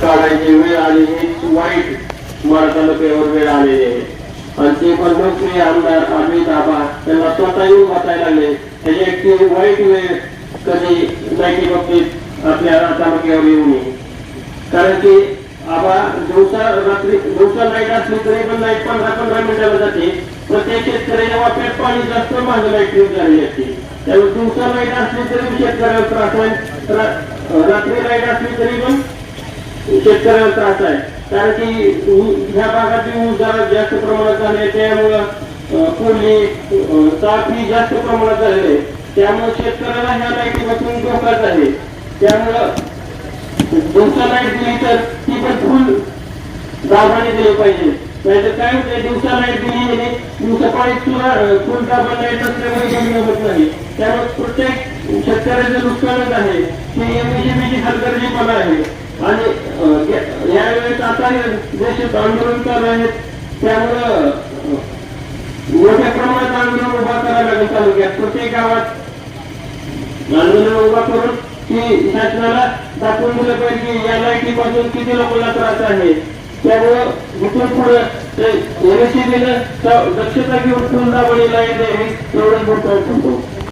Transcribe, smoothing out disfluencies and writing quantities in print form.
काढायची वेळ आली ही वाईट माळ तालुक्यावर वेळ आलेली आहे. आणि ते पण लोकप्रिय आमदार अमित आबा त्यांना स्वतः येऊन बसायला लागले. त्याची एक वाईट वेळ कधी लाईटी बाबतीत आपल्या तालुक्यावर येऊ नये. कारण की आबा दिवसा लाईट असली तरी पण लाईट 15-15 मिनिटाला जाते. प्रत्येक शेतकऱ्याच्या वाप्यात पाणी जास्त महाग लाईट झालेली असते. त्यामुळे दिवसा लाईट असली तरी शेतकऱ्याला त्रास आहे, रात्री लाईट असली तरी पण शेतकऱ्याला त्रास आहे. कारण की ह्या भागातील ऊस जरा जास्त प्रमाणात झाले, त्यामुळं कोल्ही ताप ही जास्त प्रमाणात झालेले, त्यामुळे शेतकऱ्याला ह्या लाईटीपासून धोकाच आहे. त्यामुळं दिवसा लाईट दिली तर ती पण फुल दाबाने दिली पाहिजे. नाहीतर काय होते, दिवसा लाईट दिली दिवसा पाणी फुल दाबा लाईट असल्यामुळे कमी होत नाही. त्यामुळे प्रत्येक शेतकऱ्याचं नुकसानच आहे. ही एमएसएबीची हलगर्जीपणा आहे. आणि यावेळेस आता देशात आंदोलन चालू आहेत, त्यामुळं मोठ्या प्रमाणात आंदोलन उभा करायला लागेल. तालुक्यात प्रत्येक गावात आंदोलन उभा करून की शासनाला दाखवून दिलं पाहिजे की या लाईटीपासून किती लोकांना त्रास आहे. त्यामुळं इथून पुढे एमएससीबीनं दक्षता घेऊन पुन्हा लाईट द्यावी एवढंच बोलतो.